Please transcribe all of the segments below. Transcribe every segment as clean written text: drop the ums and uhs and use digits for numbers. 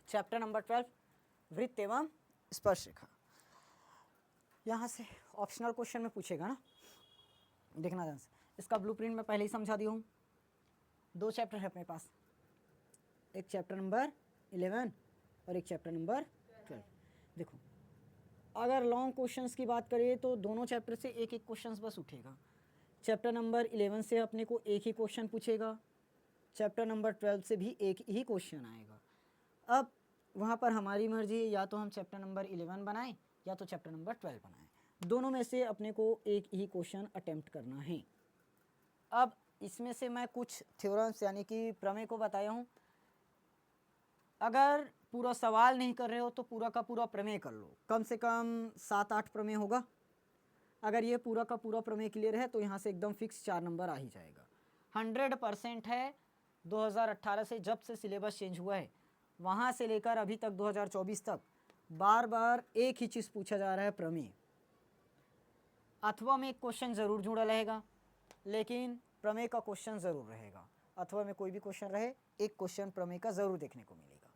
Chapter number 12 वृत्त एवं स्पर्श रेखा। यहाँ से ऑप्शनल क्वेश्चन में पूछेगा ना, देखना ध्यान से। इसका ब्लूप्रिंट मैं पहले ही समझा दिया हूँ। 2 चैप्टर है अपने पास, एक चैप्टर नंबर 11 और एक चैप्टर नंबर 12। देखो अगर लॉन्ग क्वेश्चंस की बात करें तो दोनों चैप्टर से एक एक क्वेश्चंस बस उठेगा। चैप्टर नंबर 11 से अपने को एक ही क्वेश्चन पूछेगा, चैप्टर नंबर 12 से भी एक ही क्वेश्चन आएगा। अब वहाँ पर हमारी मर्जी है, या तो हम चैप्टर नंबर 11 बनाएं या तो चैप्टर नंबर 12 बनाएं, दोनों में से अपने को एक ही क्वेश्चन अटेम्प्ट करना है। अब इसमें से मैं कुछ थ्योरम्स यानी कि प्रमेय को बताया हूँ। अगर पूरा सवाल नहीं कर रहे हो तो पूरा का पूरा प्रमेय कर लो, कम से कम 7-8 प्रमेय होगा। अगर ये पूरा का पूरा प्रमेय क्लियर है तो यहाँ से एकदम फिक्स 4 नंबर आ ही जाएगा। 100% है। 2018 से जब से सिलेबस चेंज हुआ है वहाँ से लेकर अभी तक 2024 तक बार बार एक ही चीज़ पूछा जा रहा है, प्रमेय। अथवा में एक क्वेश्चन ज़रूर जुड़ा रहेगा, लेकिन प्रमेय का क्वेश्चन ज़रूर रहेगा। अथवा में कोई भी क्वेश्चन रहे, एक क्वेश्चन प्रमेय का ज़रूर देखने को मिलेगा।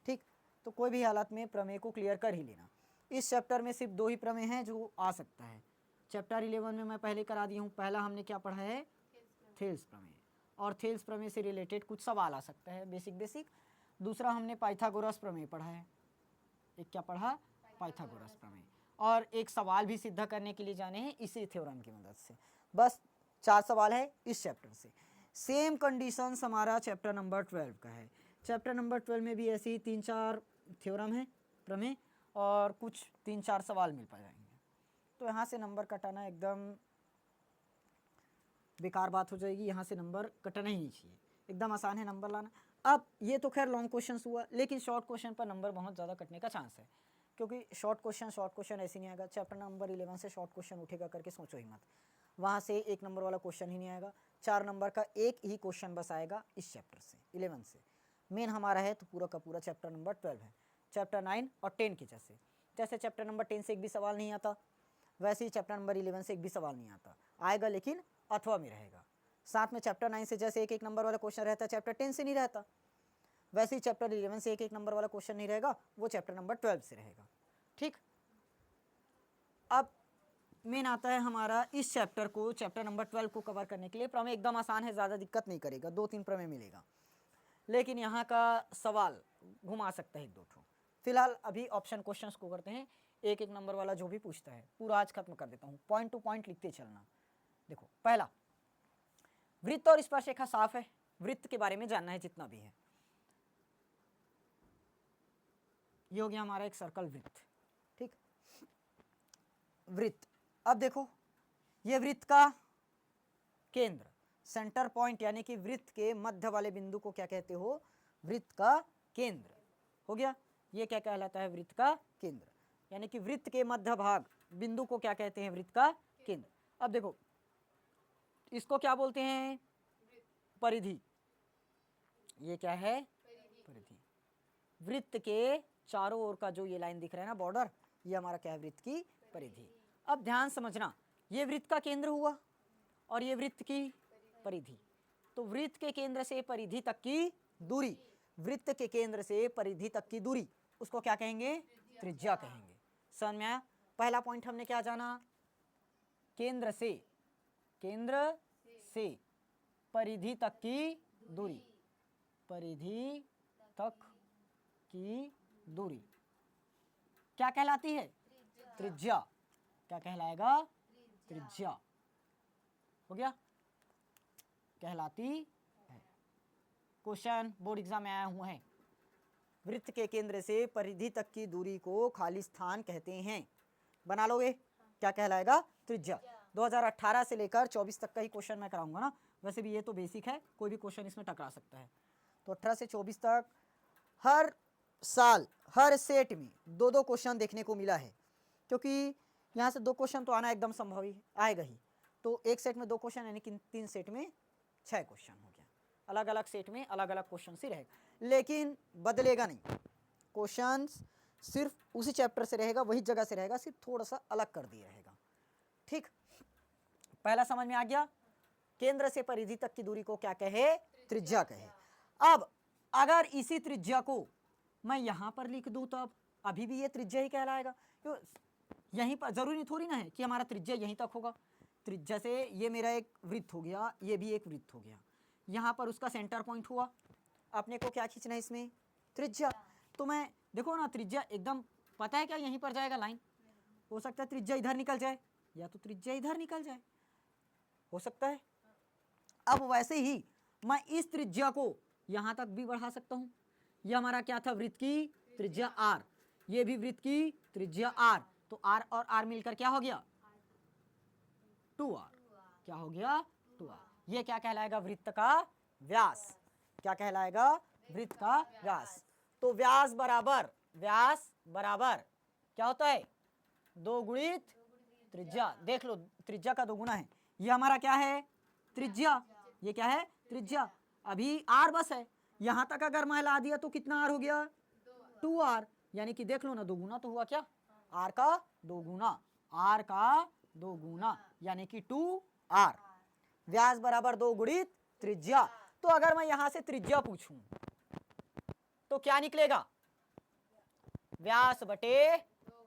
ठीक, तो कोई भी हालत में प्रमेय को क्लियर कर ही लेना। इस चैप्टर में सिर्फ 2 ही प्रमेय हैं जो आ सकता है। चैप्टर 11 में मैं पहले करा दी हूँ। पहला हमने क्या पढ़ा है, थेल्स प्रमेय, और थेल्स प्रमेय से रिलेटेड कुछ सवाल आ सकता है बेसिक। दूसरा हमने पाइथागोरस प्रमेय पढ़ा है। एक क्या पढ़ा, पाइथागोरस प्रमेय, और एक सवाल भी सिद्ध करने के लिए जाने हैं इसी थ्योरम की मदद से। बस 4 सवाल है इस चैप्टर से। सेम कंडीशंस हमारा चैप्टर नंबर 12 का है। चैप्टर नंबर 12 में भी ऐसे ही 3-4 थ्योरम है प्रमेय और कुछ 3-4 सवाल मिल पा जाएंगे। तो यहाँ से नंबर कटाना एकदम बेकार बात हो जाएगी। यहाँ से नंबर कटना ही नहीं चाहिए, एकदम आसान है नंबर लाना। अब ये तो खैर लॉन्ग क्वेश्चन हुआ, लेकिन शॉर्ट क्वेश्चन पर नंबर बहुत ज़्यादा कटने का चांस है, क्योंकि शॉर्ट क्वेश्चन ऐसे नहीं आएगा। चैप्टर नंबर 11 से शॉर्ट क्वेश्चन उठेगा करके सोचो ही मत, वहाँ से 1 नंबर वाला क्वेश्चन ही नहीं आएगा। 4 नंबर का एक ही क्वेश्चन बस आएगा इस चैप्टर से, 11 से। मेन हमारा है तो पूरा का पूरा चैप्टर नंबर 12 है। चैप्टर 9 और 10 के जैसे चैप्टर नंबर 10 से एक भी सवाल नहीं आता, वैसे ही चैप्टर नंबर 11 से एक भी सवाल नहीं आता, आएगा लेकिन अथवा में रहेगा। साथ में चैप्टर 9 से जैसे एक नंबर वाला क्वेश्चन रहता है, चैप्टर 10 से नहीं रहता, वैसे ही चैप्टर 11 से एक नंबर वाला क्वेश्चन नहीं रहेगा, वो चैप्टर नंबर 12 से रहेगा। ठीक, अब मेन आता है हमारा इस चैप्टर को, चैप्टर नंबर 12 को कवर करने के लिए प्रमेय एकदम आसान है, ज़्यादा दिक्कत नहीं करेगा, 2-3 प्रमेय मिलेगा, लेकिन यहाँ का सवाल घुमा सकता है 1-2 ठो। फिलहाल अभी ऑप्शन क्वेश्चंस को करते हैं, एक नंबर वाला जो भी पूछता है पूरा आज खत्म कर देता हूँ, पॉइंट टू पॉइंट लिखते चलना। देखो पहला, वृत्त और स्पर्श रेखा साफ है, वृत्त के बारे में जानना है जितना भी है। ये हो गया हमारा एक सर्कल वृत्त। ठीक, वृत्त। अब देखो ये वृत्त का केंद्र, सेंटर पॉइंट, यानी कि वृत्त के मध्य वाले बिंदु को क्या कहते हो, वृत्त का केंद्र हो गया। ये क्या कहलाता है, वृत्त का केंद्र, यानी कि वृत्त के मध्य भाग बिंदु को क्या कहते हैं, वृत्त का केंद्र। अब देखो इसको क्या बोलते हैं, परिधि। ये क्या है, परिधि। वृत्त के चारों ओर का जो ये लाइन दिख रहा है ना, बॉर्डर, ये हमारा क्या है, वृत्त की परिधि। अब ध्यान समझना, ये वृत्त का केंद्र हुआ और ये वृत्त की परिधि। तो वृत्त के केंद्र से परिधि तक की दूरी, वृत्त के केंद्र से परिधि तक की दूरी, उसको क्या कहेंगे, त्रिज्या कहेंगे। समझ में आया? पहला पॉइंट हमने क्या जाना, केंद्र से परिधि तक की दूरी, परिधि तक की दूरी क्या कहलाती है, त्रिज्या। क्या कहलाएगा, त्रिज्या। हो गया, कहलाती है। क्वेश्चन बोर्ड एग्जाम में आया हुआ है, वृत्त के केंद्र से परिधि तक की दूरी को खाली स्थान कहते हैं। बना लोगे, क्या कहलाएगा, त्रिज्या। 2018 से लेकर 24 तक का ही क्वेश्चन मैं कराऊंगा ना, वैसे भी ये तो बेसिक है, कोई भी क्वेश्चन इसमें टकरा सकता है। तो 18 से 24 तक हर साल हर सेट में 2-2 क्वेश्चन देखने को मिला है, क्योंकि यहाँ से 2 क्वेश्चन तो आना एकदम संभव ही आएगा ही। तो एक सेट में 2 क्वेश्चन, यानी कि 3 सेट में 6 क्वेश्चन हो गया। अलग अलग सेट में अलग अलग क्वेश्चन ही रहेगा, लेकिन बदलेगा नहीं। क्वेश्चन सिर्फ उसी चैप्टर से रहेगा, वही जगह से रहेगा, सिर्फ थोड़ा सा अलग कर दिया रहेगा। ठीक, पहला समझ में आ गया, केंद्र से परिधि तक की दूरी को क्या कहे, त्रिज्या कहे। अब अगर इसी त्रिज्या को मैं यहाँ पर लिख दूँ तो अब अभी भी ये त्रिज्या ही कहलाएगा। तो यहीं पर जरूरी थोड़ी ना है कि हमारा त्रिज्या यहीं तक होगा। त्रिज्या से ये मेरा एक वृत्त हो गया, ये भी एक वृत्त हो गया, यहाँ पर उसका सेंटर पॉइंट हुआ। अपने को क्या खींचना है इसमें? त्रिज्या। तो मैं देखो ना, त्रिज्या एकदम पता है क्या यहीं पर जाएगा लाइन। हो सकता है त्रिज्या इधर निकल जाए या तो त्रिज्या इधर निकल जाए, हो सकता है। अब वैसे ही मैं इस त्रिज्या को यहां तक भी बढ़ा सकता हूं। ये हमारा क्या था? वृत्त की त्रिज्या आर, ये भी वृत्त की त्रिज्या आर। तो आर और आर मिलकर क्या हो गया? 2r। क्या हो गया? 2r। ये क्या कहलाएगा? वृत्त का व्यास। क्या कहलाएगा? वृत्त का व्यास। तो व्यास बराबर क्या होता है? 2 गुणित त्रिज्या। देख लो, त्रिज्या का 2 गुना है। ये हमारा क्या है? त्रिज्या। ये क्या है? त्रिज्या। अभी आर बस है, यहां तक अगर मैं ला दिया तो कितना आर हो गया? 2r। यानी कि देख लो ना, 2 गुना तो हुआ क्या? आर का 2 गुना, आर का 2 गुना, यानी कि 2r। व्यास बराबर 2 गुणित त्रिज्या। तो अगर मैं यहां से त्रिज्या पूछूं तो क्या निकलेगा? व्यास बटे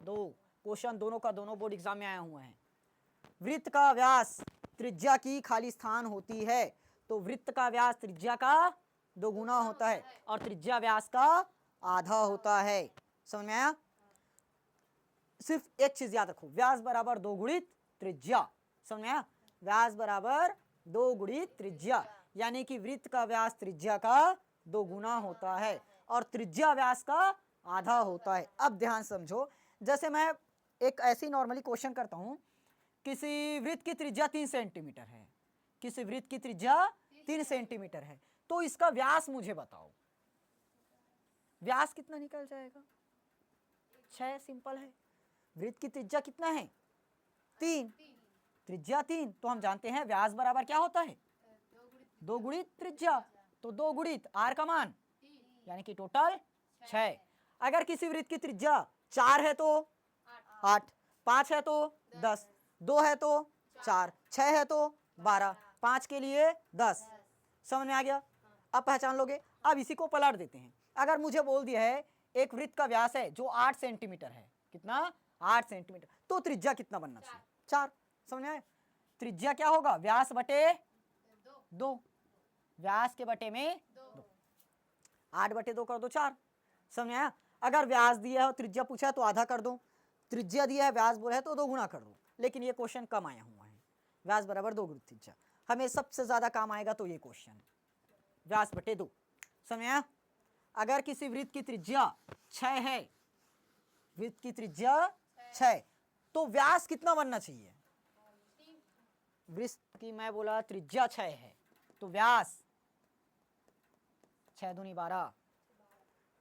2। क्वेश्चन दोनों का दोनों बोर्ड एग्जाम में आया हुआ है। वृत्त का व्यास त्रिज्या की खाली स्थान होती है, तो वृत्त का व्यास त्रिज्या का 2 गुना होता है और त्रिज्या व्यास का आधा होता है। समझ में आया? सिर्फ एक चीज याद रखो, व्यास बराबर 2 गुणित त्रिज्या। समझ में आया? व्यास बराबर 2 गुणित त्रिज्या, यानी कि वृत्त का व्यास त्रिज्या का 2 गुना होता है और त्रिज्या व्यास का आधा होता है। अब ध्यान समझो, जैसे मैं एक ऐसी नॉर्मली क्वेश्चन करता हूं, किसी वृत्त की त्रिज्या 3 सेंटीमीटर है, किसी वृत्त की त्रिज्या 3 सेंटीमीटर है, तो इसका व्यास मुझे बताओ। व्यास कितना निकल जाएगा? 6। सिंपल है। वृत्त की त्रिज्या कितना है? 3। त्रिज्या 3, तो हम जानते हैं व्यास बराबर क्या होता है? 2 गुणित त्रिज्या। तो 2 गुणित आर का मान, यानी कि टोटल 6। अगर किसी वृत्त की त्रिज्या 4 है तो 8, 5 है तो 10, 2 है तो 4, 6 है तो 12, 5 के लिए 10। समझ में आ गया? अब पहचान लोगे। अब इसी को पलट देते हैं। अगर मुझे बोल दिया है एक वृत्त का व्यास है जो 8 सेंटीमीटर है, कितना? 8 सेंटीमीटर, तो त्रिज्या कितना बनना चाहिए? 4। समझ में आया? त्रिज्या क्या होगा? व्यास बटे 2। व्यास के बटे में 2, 8 बटे 2 कर दो 4। समझ में आया? अगर व्यास दिया है, त्रिज्या पूछा है तो आधा कर दो, त्रिज्या दिया है, व्यास बोला है तो 2 गुना कर दो। लेकिन ये क्वेश्चन कम आया हुआ है, व्यास बराबर 2 गुणित त्रिज्या। हमें सबसे ज्यादा काम आएगा तो ये क्वेश्चन, व्यास बटे 2। समझ में आया? अगर किसी वृत्त की त्रिज्या 6 है, वृत्त की त्रिज्या 6, तो व्यास कितना बनना चाहिए? वृत्त की मैं बोला त्रिज्या 6 है, तो व्यास 6 दूनी 12।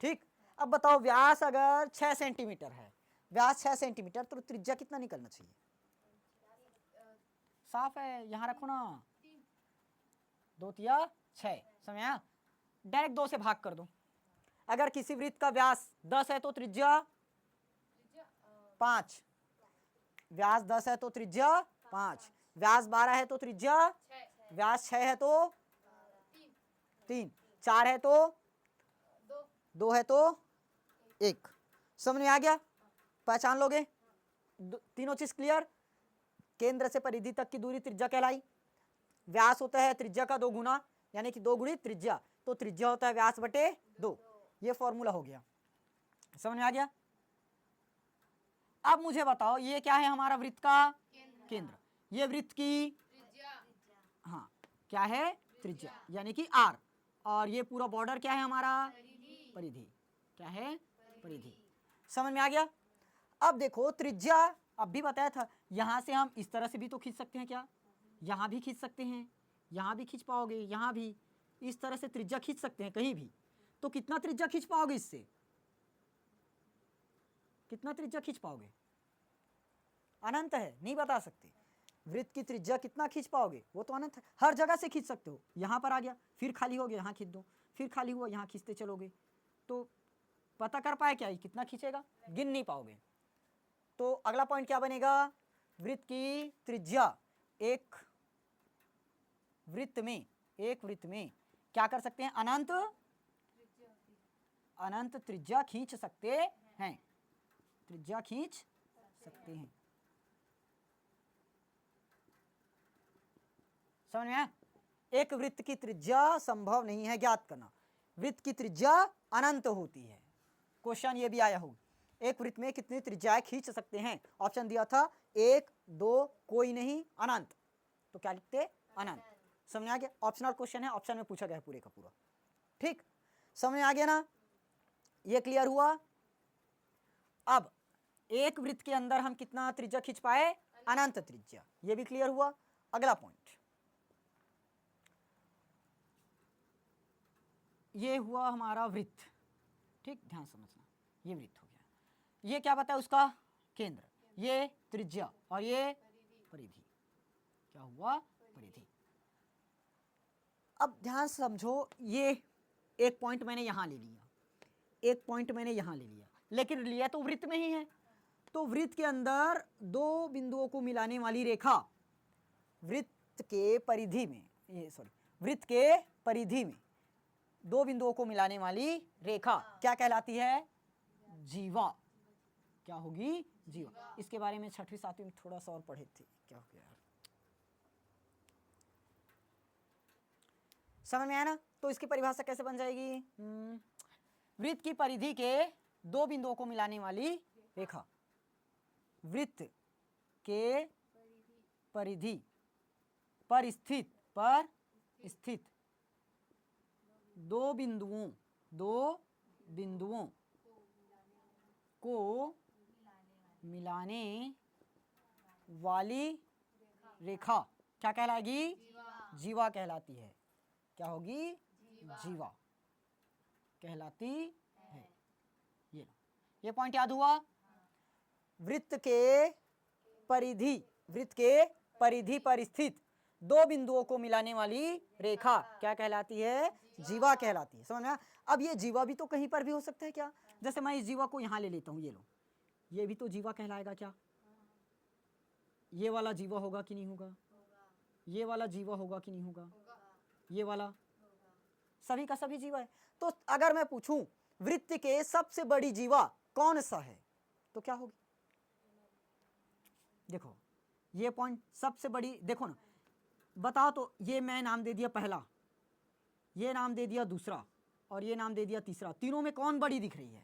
ठीक। अब बताओ, व्यास अगर 6 सेंटीमीटर है, व्यास 6 सेंटीमीटर, तो त्रिज्या कितना निकलना चाहिए? साफ है, यहां रखो ना, 2 तिया 6। समझ आया? डायरेक्ट 2 से भाग कर दो। अगर किसी वृत्त का व्यास 10 है तो त्रिज्या 5, व्यास 10 है तो त्रिज्या 5, व्यास 12 है तो त्रिज्या, व्यास 6 है तो 3, 4 है तो 2 है तो 1। समझ में आ गया? पहचान लोगे? तीनों चीज क्लियर? केंद्र से परिधि तक की दूरी त्रिज्या कहलाई। व्यास होता है त्रिज्या का 2 गुना, यानी कि 2 गुणित त्रिज्या, तो त्रिज्या होता है व्यास बटे 2। ये फॉर्मूला हो गया। समझ में आ गया? अब मुझे बताओ, ये क्या है? हमारा वृत्त का केंद्र। ये वृत्त की हाँ क्या है? त्रिज्या, यानी कि आर। और ये पूरा बॉर्डर क्या है हमारा? परिधि। क्या है? परिधि। समझ में आ गया? अब देखो, त्रिज्या अब भी बताया था, यहां से हम इस तरह से भी तो खींच सकते हैं। क्या? यहां भी खींच सकते हैं, यहां भी खींच पाओगे, यहां भी इस तरह से त्रिज्या खींच सकते हैं कहीं भी। तो कितना त्रिज्या खींच पाओगे इससे? कितना त्रिज्या खींच पाओगे? अनंत है, नहीं बता सकते। वृत्त की त्रिज्या कितना खींच पाओगे? वो तो अनंत है, हर जगह से खींच सकते हो। यहां पर आ गया, फिर खाली हो गया, यहां खींच दो, फिर खाली हुआ, यहां खींचते चलोगे, तो पता कर पाए क्या कितना खींचेगा? गिन नहीं पाओगे। तो अगला पॉइंट क्या बनेगा? वृत्त की त्रिज्या एक वृत्त में क्या कर सकते हैं? अनंत अनंत त्रिज्या खींच सकते हैं, त्रिज्या खींच सकते हैं। समझ में आया? एक वृत्त की त्रिज्या संभव नहीं है ज्ञात करना, वृत्त की त्रिज्या अनंत होती है। क्वेश्चन ये भी आया होगा, एक वृत्त में कितनी त्रिज्याएं खींच सकते हैं? ऑप्शन दिया था 1, 2, कोई नहीं, अनंत। तो क्या लिखते? अनंत। समझ में आ गया? ऑप्शनल क्वेश्चन है, ऑप्शन में पूछा गया है पूरे का पूरा। ठीक, समझ में आ गया ना? ये क्लियर हुआ? अब एक वृत्त के अंदर हम कितना त्रिज्या खींच पाए? अनंत त्रिज्या। ये भी क्लियर हुआ। अगला पॉइंट, ये हुआ हमारा वृत्त। ठीक, ध्यान समझना, ये वृत्त हो गया। ये क्या बताया? उसका केंद्र, ये त्रिज्या और ये परिधि। क्या हुआ? परिधि। अब ध्यान समझो, ये एक पॉइंट मैंने यहां ले लिया, एक पॉइंट मैंने यहां ले लिया, लेकिन लिया तो वृत्त में ही है। तो वृत्त के अंदर दो बिंदुओं को मिलाने वाली रेखा वृत्त के परिधि में, वृत्त के परिधि में दो बिंदुओं को मिलाने वाली रेखा क्या कहलाती है? जीवा। क्या होगी? जीवा। इसके बारे में 6वीं 7वीं में थोड़ा सा और पढ़े थे, क्या हो गया यार, समझ में आया ना? तो इसकी परिभाषा कैसे बन जाएगी? वृत्त की परिधि के दो बिंदुओं को मिलाने वाली रेखा, वृत्त के परिधि पर स्थित दो बिंदुओं को मिलाने वाली रेखा क्या कहलाएगी? जीवा कहलाती है। क्या होगी? जीवा कहलाती है। ये पॉइंट याद हुआ? वृत्त के परिधि पर स्थित दो बिंदुओं को मिलाने वाली रेखा क्या कहलाती है? जीवा कहलाती है। समझ में? अब ये जीवा भी तो कहीं पर भी हो सकता है क्या? जैसे मैं इस जीवा को यहां ले लेता हूं, ये लो, ये भी तो जीवा कहलाएगा क्या? ये वाला जीवा होगा कि नहीं होगा? ये वाला जीवा होगा कि नहीं होगा? ये वाला, सभी का सभी जीवा है। तो अगर मैं पूछूं वृत्त के सबसे बड़ी जीवा कौन सा है, तो क्या होगी? देखो ये पॉइंट सबसे बड़ी, देखो ना, बताओ तो। ये मैं नाम दे दिया पहला, ये नाम दे दिया दूसरा, और ये नाम दे दिया तीसरा। तीनों में कौन बड़ी दिख रही है?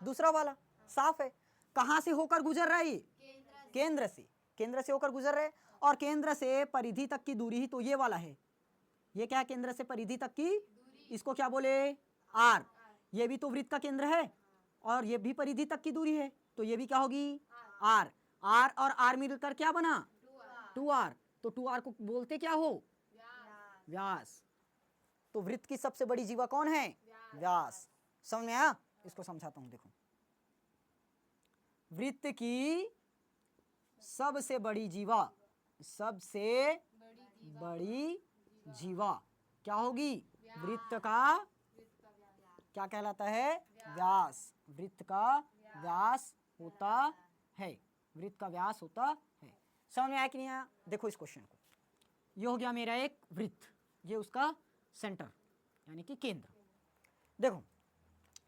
दूसरा वाला। साफ है। कहां से होकर गुजर रहा है ये? केंद्र से। केंद्र से होकर गुजर रहे, और केंद्र से परिधि तक की दूरी ही तो ये वाला है। ये क्या है? केंद्र से परिधि तक की, इसको क्या बोले? आर। ये भी तो वृत्त का केंद्र है, और ये भी परिधि तक की दूरी है, तो ये भी क्या होगी? आर। आर और आर मिलकर क्या बना? 2r। तो 2r को बोलते क्या हो? व्यास। तो वृत्त की सबसे बड़ी जीवा कौन है? व्यास। समझ में आया? इसको समझाता हूं, देखो। वृत्त की सबसे बड़ी जीवा क्या होगी? वृत्त का क्या कहलाता है? व्यास। वृत्त का व्यास होता है। वृत्त का व्यास होता है। समझ में आया कि नहीं आया? देखो इस क्वेश्चन को, ये हो गया मेरा एक वृत्त, ये उसका सेंटर यानी कि केंद्र। देखो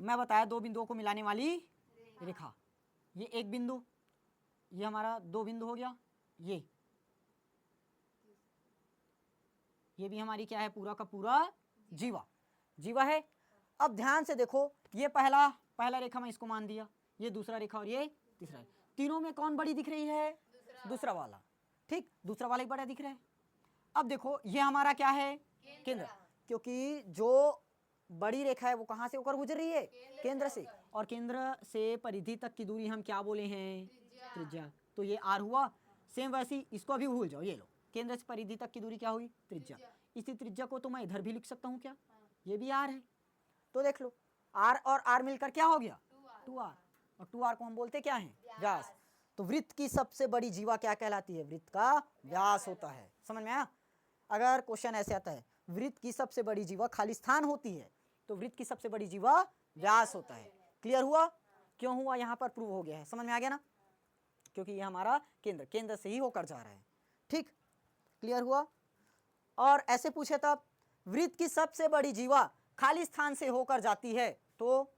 मैं बताया दो बिंदुओं को मिलाने वाली रेखा, ये एक बिंदु, ये हमारा दो बिंदु हो गया, ये भी हमारी क्या है? पूरा का पूरा जीवा है। अब ध्यान से देखो, ये पहला रेखा मैं इसको मान दिया, ये दूसरा रेखा और ये तीसरा रेखा। तीनों में कौन बड़ी दिख रही है? दूसरा वाला। ठीक, दूसरा वाला ही बड़ा दिख रहा है। अब देखो ये हमारा क्या है? केंद्र। क्योंकि जो बड़ी रेखा है वो कहां से होकर गुजर रही है? केंद्र से। और केंद्र से परिधि तक की दूरी हम क्या बोले हैं? त्रिज्या। तो ये आर हुआ। सेम वैसी इसको भी भूल जाओ, ये लो, केंद्र से परिधि तक की दूरी क्या हुई? त्रिज्या। इसी त्रिज्या को तो मैं इधर भी लिख सकता हूँ क्या? ये भी आर है। तो देख लो, आर और आर मिलकर क्या हो गया? 2r। और 2r को हम बोलते क्या है? व्यास। तो वृत्त की सबसे बड़ी जीवा क्या कहलाती है? वृत्त का व्यास होता है। समझ में आया? अगर क्वेश्चन ऐसे आता है वृत्त की सबसे बड़ी जीवा खाली स्थान होती है, तो वृत्त की सबसे बड़ी जीवा व्यास होता है। क्लियर हुआ? क्यों हुआ? यहां पर प्रूव हो गया है। समझ में आ गया ना? क्योंकि ये हमारा केंद्र से ही होकर जा रहा है। ठीक, क्लियर हुआ? और ऐसे पूछे तब वृत्त की सबसे बड़ी जीवा खाली स्थान से होकर जाती है, तो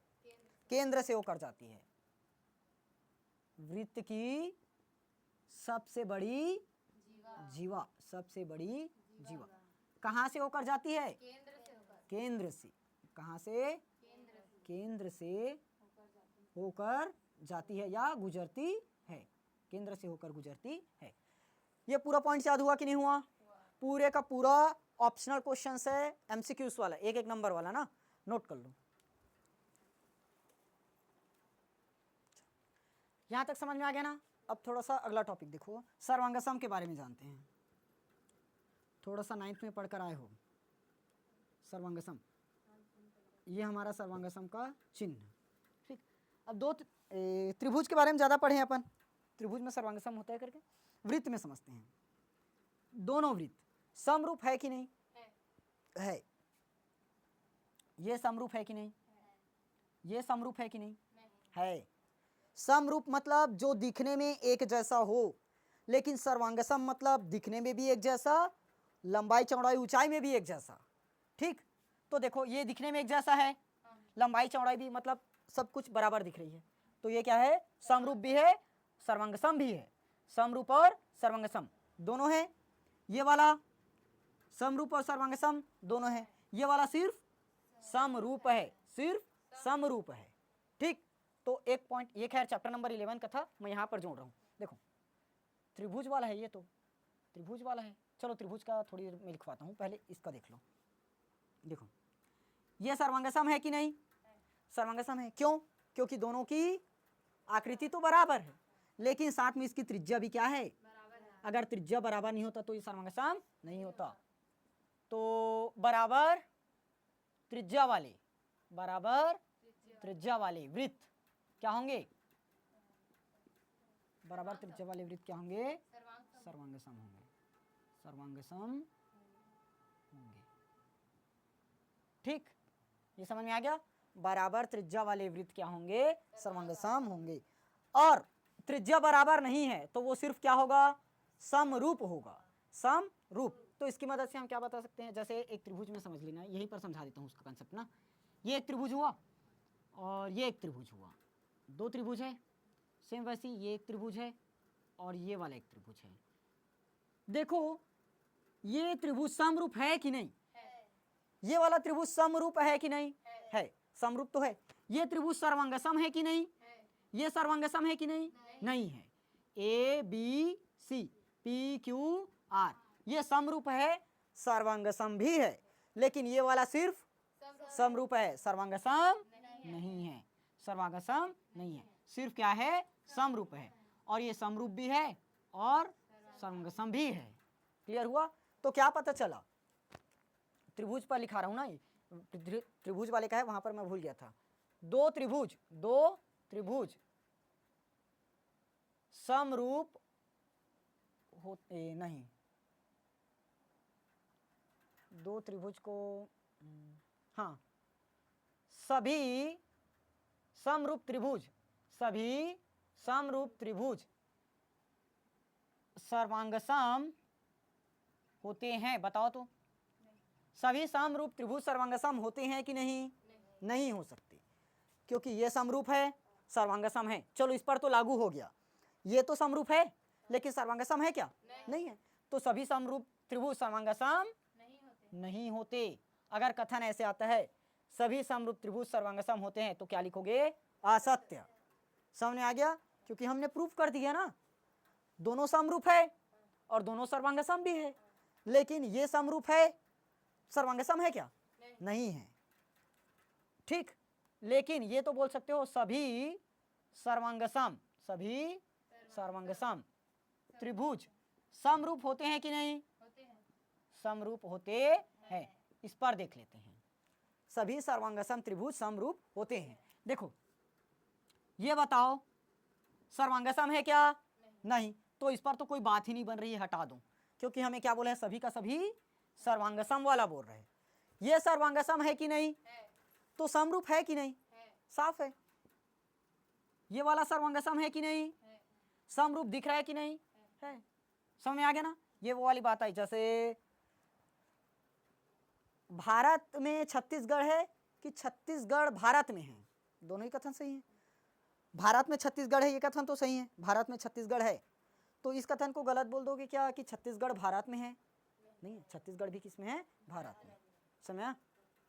केंद्र से होकर जाती है। वृत्त की सबसे बड़ी जीवा, सबसे बड़ी जीवा कहाँ से होकर जाती है? केंद्र से। कहाँ से? केंद्र से होकर जाती है या गुजरती है, केंद्र से होकर गुजरती है। ये पूरा पॉइंट याद हुआ कि नहीं हुआ? पूरे का पूरा ऑप्शनल क्वेश्चन है, एमसीक्यूज वाला, एक एक नंबर वाला ना, नोट कर लो। यहां तक समझ में आ गया ना? अब थोड़ा सा अगला टॉपिक देखो, सर्वांगसम के बारे में जानते हैं। थोड़ा सा 9th में पढ़कर आए हो। सर्वांगसम, ये हमारा सर्वांगसम का चिन्ह। ठीक, अब दो त्रिभुज के बारे में ज़्यादा पढ़े अपन, त्रिभुज में सर्वांगसम होता है करके। वृत्त में समझते हैं। दोनों वृत्त समरूप है कि नहीं? है। ये समरूप है कि नहीं? ये समरूप है कि नहीं? है। समरूप मतलब जो दिखने में एक जैसा हो, लेकिन सर्वांगसम मतलब दिखने में भी एक जैसा, लंबाई चौड़ाई ऊंचाई में भी एक जैसा। ठीक, तो देखो ये दिखने में एक जैसा है, लंबाई चौड़ाई भी, मतलब सब कुछ बराबर दिख रही है, तो ये क्या है? समरूप भी है, सर्वांगसम भी है। समरूप और सर्वांगसम दोनों है। ये वाला समरूप और सर्वांगसम दोनों है, ये वाला सिर्फ समरूप है, सिर्फ समरूप है। ठीक, तो एक पॉइंट, ये खैर चैप्टर नंबर 11 का था, मैं यहाँ पर जोड़ रहा हूँ। देखो त्रिभुज वाला है, ये तो त्रिभुज वाला है। चलो त्रिभुज का थोड़ी देर में लिखवाता हूँ, पहले इसका देख लो। देखो ये सर्वांगसम है कि नहीं? सर्वांगसम है। क्यों? क्योंकि दोनों की आकृति तो बराबर है, लेकिन साथ में इसकी त्रिज्या भी क्या है? अगर त्रिज्या बराबर नहीं होता तो ये सर्वांगसम नहीं होता। तो बराबर त्रिज्या वाले, बराबर त्रिज्या वाले वृत्त क्या होंगे? बराबर त्रिज्या वाले वृत्त क्या होंगे? सर्वांगसम होंगे, सर्वांगसम होंगे। ठीक, ये समझ में आ गया? बराबर त्रिज्या वाले वृत्त क्या होंगे? सर्वांगसम होंगे। और त्रिज्या बराबर नहीं है तो वो सिर्फ क्या होगा? समरूप होगा, समरूप। तो इसकी मदद से हम क्या बता सकते हैं? जैसे एक त्रिभुज में समझ लेना, यहीं पर समझा देता हूँ उसका कंसेप्ट ना। ये एक त्रिभुज हुआ और ये एक त्रिभुज हुआ, दो त्रिभुज है। सेम वैसे ये एक त्रिभुज है और ये वाला एक त्रिभुज है। देखो ये त्रिभुज समरूप है कि नहीं? ये वाला त्रिभुज समरूप है कि नहीं? है, समरूप तो है। ये त्रिभुज सर्वांगसम है कि नहीं? ये सर्वांगसम है कि नहीं? नहीं है। A B C P Q R ये समरूप है, सर्वांगसम भी है, लेकिन ये वाला सिर्फ समरूप है, सर्वांगसम नहीं है। सर्वांगसम नहीं है, सिर्फ क्या है? समरूप है। और ये समरूप भी है और सर्वांगसम भी है। क्लियर हुआ? तो क्या पता चला? त्रिभुज पर लिखा रहा हूं ना, ये त्रिभुज वाले का है, वहां पर मैं भूल गया था। दो त्रिभुज समरूप होते नहीं, दो त्रिभुज को, हाँ, सभी समरूप त्रिभुज, सभी समरूप त्रिभुज सर्वांगसम होते हैं। बताओ तो, सभी समरूप त्रिभुज सर्वांगसम होते हैं कि नहीं? नहीं हो सकते, क्योंकि ये समरूप है, सर्वांगसम है। चलो इस पर तो लागू हो गया, ये तो समरूप है लेकिन सर्वांगसम है क्या? नहीं है। तो सभी समरूप त्रिभुज सर्वांगसम नहीं होते। अगर कथन ऐसे आता है सभी समरूप त्रिभुज सर्वांगसम होते हैं, तो क्या लिखोगे? असत्य। समझ में आ गया? क्योंकि हमने प्रूफ कर दिया ना, दोनों समरूप है और दोनों सर्वांगसम भी है, लेकिन ये समरूप है, सर्वांगसम है क्या? नहीं है। ठीक, लेकिन ये तो बोल सकते हो सभी सर्वांगसम, सभी सर्वांगसम त्रिभुज समरूप होते हैं कि नहीं? समरूप होते हैं। इस पर देख लेते हैं, सभी सर्वांगसम त्रिभुज समरूप होते हैं। देखो ये बताओ सर्वांगसम है क्या? नहीं। तो इस पर तो कोई बात ही नहीं बन रही है, हटा दो, क्योंकि हमें क्या बोले हैं? सभी का सभी सर्वांगसम वाला बोल रहे हैं। ये सर्वांगसम है कि नहीं? तो समरूप है कि नहीं? साफ है। ये वाला सर्वांगसम है कि नहीं? समरूप दिख रहा है कि नहीं? है। समझ में आ गया ना? ये वो वाली बात आई, जैसे भारत में छत्तीसगढ़ है कि छत्तीसगढ़ भारत में है, दोनों ही कथन सही हैं। भारत में छत्तीसगढ़ है, ये कथन तो सही है, भारत में छत्तीसगढ़ है। तो इस कथन को गलत बोल दोगे क्या कि छत्तीसगढ़ भारत में है? नहीं, छत्तीसगढ़ भी किस में है? भारत में। समझा?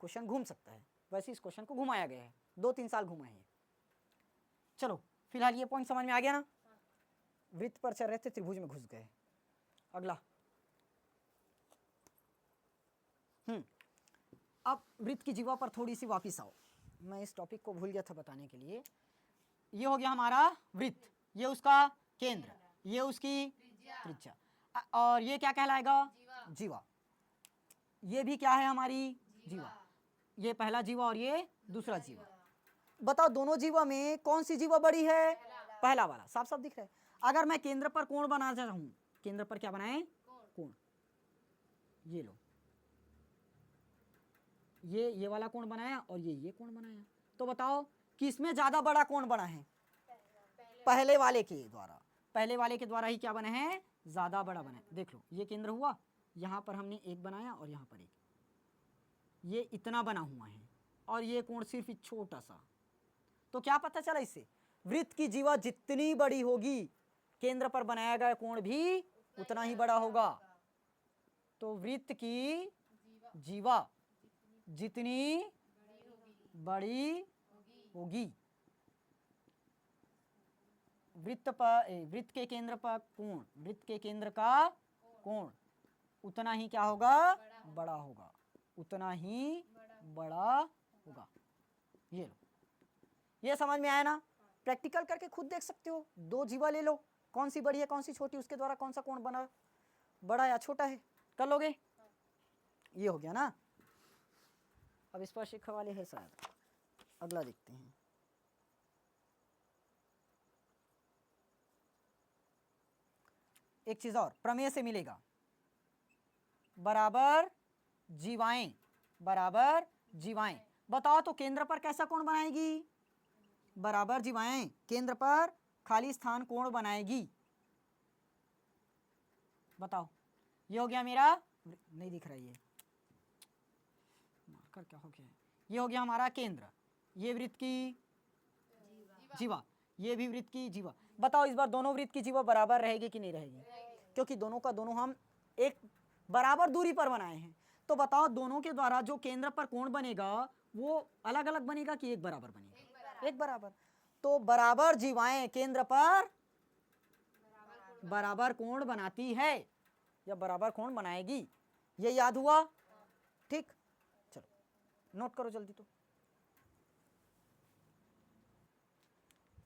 क्वेश्चन घूम सकता है, वैसे इस क्वेश्चन को घुमाया गया है, 2-3 साल घुमा है। चलो फिलहाल ये पॉइंट समझ में आ गया ना। वृत्त पर चल रहे थे, त्रिभुज में घुस गए। अगला, अब वृत्त की जीवा पर थोड़ी सी वापिस आओ, मैं इस टॉपिक को भूल गया था बताने के लिए। ये हो गया हमारा वृत्त, ये उसका केंद्र, ये उसकी त्रिज्या, और ये क्या कहलाएगा? जीवा। ये भी क्या है? हमारी जीवा। ये पहला जीवा और ये दूसरा जीवा। बताओ दोनों जीवा में कौन सी जीवा बड़ी है? पहला वाला। साफ साफ दिख रहा है। अगर मैं केंद्र पर कोण बनाना चाहूं, केंद्र पर क्या बनाए? कोण। ये लो, ये वाला कोण बनाया और ये कोण बनाया। तो बताओ किसमें ज्यादा बड़ा कोण बना है? पहले वाले के द्वारा। पहले वाले के द्वारा ही क्या बना है? ज्यादा बड़ा बना है। देख लो, ये केंद्र हुआ, यहां पर हमने एक बनाया और यहां पर एक, ये इतना बना हुआ है और ये कोण सिर्फ छोटा सा। तो क्या पता चला इससे? वृत्त की जीवा जितनी बड़ी होगी, केंद्र पर बनाया गया कोण भी उतना ही बड़ा होगा। तो वृत्त की जीवा जितनी बड़ी होगी, वृत्त के केंद्र पर कोण, वृत्त के केंद्र का कोण उतना ही क्या होगा? बड़ा होगा, उतना ही बड़ा होगा। ये लो, ये समझ में आया ना? प्रैक्टिकल करके खुद देख सकते हो। 2 जीवा ले लो, कौन सी बड़ी है कौन सी छोटी, उसके द्वारा कौन सा कोण बना, बड़ा या छोटा है, कर लोगे। ये हो गया ना। अब स्पर्शिका वाले है शायद, अगला देखते हैं। एक चीज और प्रमेय से मिलेगा, बराबर जीवाएं, बराबर जीवाएं। बताओ तो केंद्र पर कैसा कोण बनाएगी? बराबर जीवाएं केंद्र पर खाली स्थान कोण बनाएगी। बताओ, ये हो गया मेरा, नहीं दिख रहा, ये मार्कर क्या हो गया है? ये हो गया हमारा केंद्र, ये वृत्त की जीवा, ये भी वृत्त की जीवा। बताओ इस बार दोनों वृत्त की जीवा बराबर रहेगी कि नहीं रहेगी? क्योंकि दोनों का दोनों हम एक बराबर दूरी पर बनाए हैं। तो बताओ दोनों के द्वारा जो केंद्र पर कोण बनेगा वो अलग अलग बनेगा कि एक बराबर बनेगा? एक बराबर। तो बराबर जीवाएं केंद्र पर बराबर कोण बनाती है या बराबर कोण बनाएगी, ये याद हुआ? ठीक, चलो नोट करो जल्दी। तो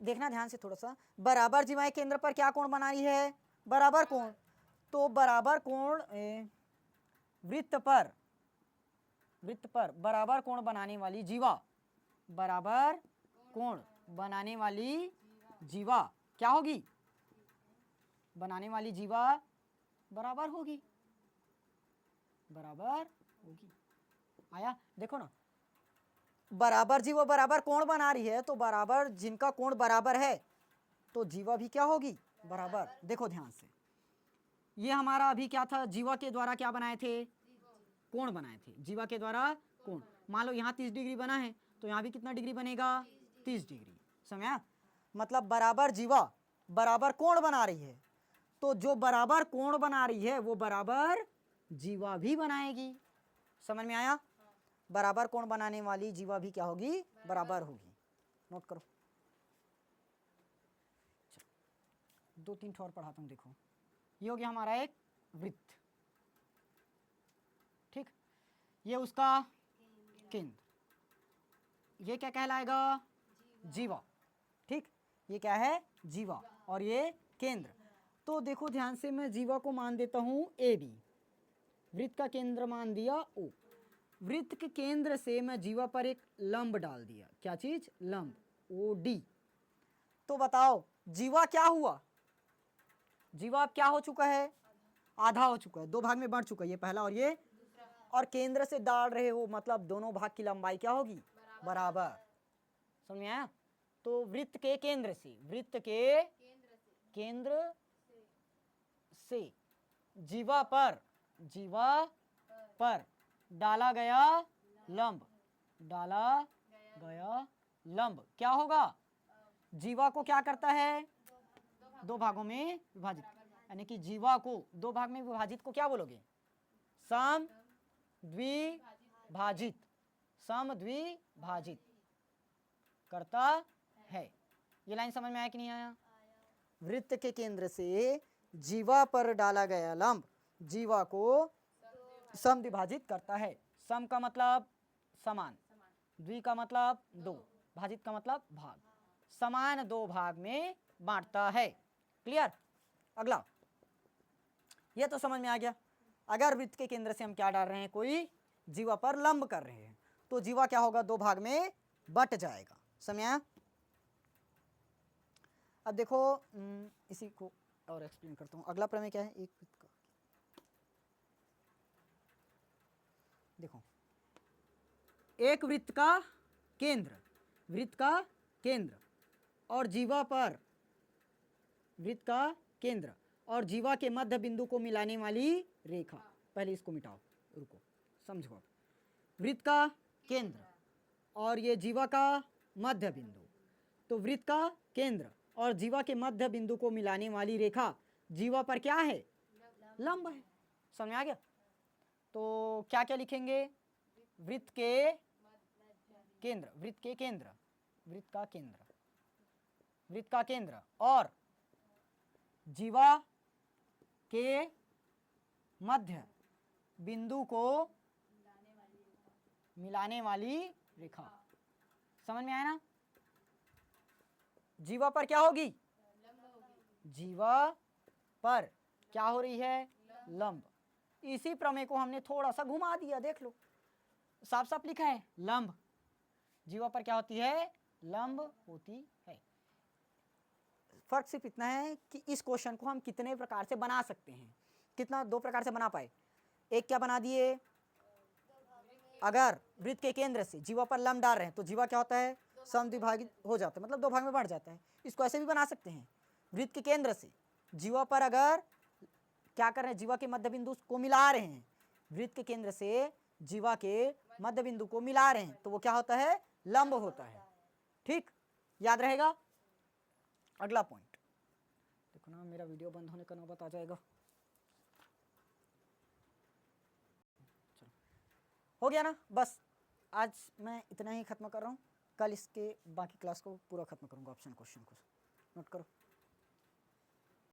देखना ध्यान से थोड़ा सा, बराबर जीवाएं केंद्र पर क्या कोण बना रही है? बराबर कोण। तो बराबर कोण वृत्त पर बराबर कोण बनाने वाली जीवा, बराबर कोण बनाने वाली जीवा क्या होगी? बनाने वाली जीवा बराबर होगी, बराबर होगी। आया? देखो ना, बराबर जीवा बराबर कोण बना रही है, तो बराबर जिनका कोण बराबर है तो जीवा भी क्या होगी? बराबर। देखो ध्यान से, ये हमारा अभी क्या था? जीवा के द्वारा क्या बनाए थे? कोण बनाए थे, जीवा के द्वारा कोण। मान लो यहाँ 30 डिग्री बना है तो यहाँ भी कितना डिग्री बनेगा? 30 डिग्री। समझा? मतलब बराबर जीवा बराबर कोण बना रही है, तो जो बराबर कोण बना रही है वो बराबर जीवा भी बनाएगी। समझ में आया? बराबर कोण बनाने वाली जीवा भी क्या होगी? बराबर होगी। नोट करो। 2-3 ठोर पढ़ाता हूँ। देखो, ये हो गया हमारा एक वृत्त, ठीक, ये उसका केंद्र, ये क्या कहलाएगा? जीवा। ठीक, ये क्या है? जीवा, और ये केंद्र। तो देखो ध्यान से, मैं जीवा को मान देता हूँ ए बी, वृत्त का केंद्र मान दिया ओ, वृत्त के केंद्र से मैं जीवा पर एक लंब डाल दिया। क्या चीज? लंब, ओ डी। तो बताओ जीवा क्या हुआ? जीवा अब क्या हो चुका है? आधा हो चुका है, 2 भाग में बढ़ चुका है, ये पहला और ये, और केंद्र से डाल रहे हो मतलब दोनों भाग की लंबाई क्या होगी? बराबर। समझ में आया? तो वृत्त के केंद्र से, वृत्त के केंद्र से जीवा पर डाला गया लंब, डाला गया लंब क्या होगा, जीवा को क्या करता है, दो भागों में विभाजित, यानी कि जीवा को दो भाग में विभाजित को क्या बोलोगे, सम द्विभाजित, सम द्विभाजित करता है। ये लाइन समझ में आया कि नहीं आया। वृत्त के केंद्र से जीवा पर डाला गया लंब जीवा को सम द्विभाजित करता है। सम का मतलब समान, द्वि का मतलब दो, भाजित का मतलब भाग, समान दो भाग में बांटता है। क्लियर। अगला, ये तो समझ में आ गया। अगर वृत्त के केंद्र से हम क्या डाल रहे हैं, कोई जीवा पर लंब कर रहे हैं, तो जीवा क्या होगा, दो भाग में बट जाएगा। समझ आया। अब देखो इसी को और एक्सप्लेन करता हूं। अगला प्रमेय क्या है, एक वृत्त का, देखो एक वृत्त का केंद्र, वृत्त का केंद्र और जीवा पर, वृत्त का केंद्र और जीवा के मध्य बिंदु को मिलाने वाली रेखा, पहले इसको मिटाओ, रुको समझो। अब वृत्त का केंद्र और ये जीवा का मध्य बिंदु, तो वृत्त का केंद्र और जीवा के मध्य बिंदु को मिलाने वाली रेखा जीवा पर क्या है, लंब है। समझ में आ गया। तो क्या क्या लिखेंगे, वृत्त के केंद्र, वृत्त के केंद्र, वृत्त का केंद्र, वृत्त का केंद्र और जीवा के मध्य बिंदु को मिलाने वाली रेखा। समझ में आया ना। जीवा पर क्या होगी, जीवा पर क्या हो रही है, लंब। इसी प्रमेय को हमने थोड़ा सा घुमा दिया, देख लो साफ साफ लिखा है, लंब जीवा पर क्या होती है, लंब होती है। फर्क सिर्फ इतना है कि इस क्वेश्चन को हम कितने प्रकार से बना सकते हैं। कितना, दो प्रकार से बना पाए। एक क्या बना दिए, अगर वृत्त के केंद्र से जीवा पर लंब डाल रहे हैं तो जीवा क्या होता है, समद्विभाजित हो जाता है, मतलब दो भाग में बढ़ जाता है। इसको ऐसे भी बना सकते हैं, वृत्त के केंद्र से जीवा पर अगर क्या कर रहे हैं, जीवा के मध्य बिंदु को मिला रहे हैं, वृत्त के केंद्र से जीवा के मध्य बिंदु को मिला रहे हैं, तो वो क्या होता है, लंब होता है। ठीक, याद रहेगा। अगला पॉइंट देखो ना, मेरा वीडियो बंद होने का नौबत आ जाएगा। चलो हो गया ना। बस आज मैं इतना ही खत्म कर रहा हूँ, कल इसके बाकी क्लास को पूरा खत्म करूँगा। ऑप्शन क्वेश्चन को नोट करो।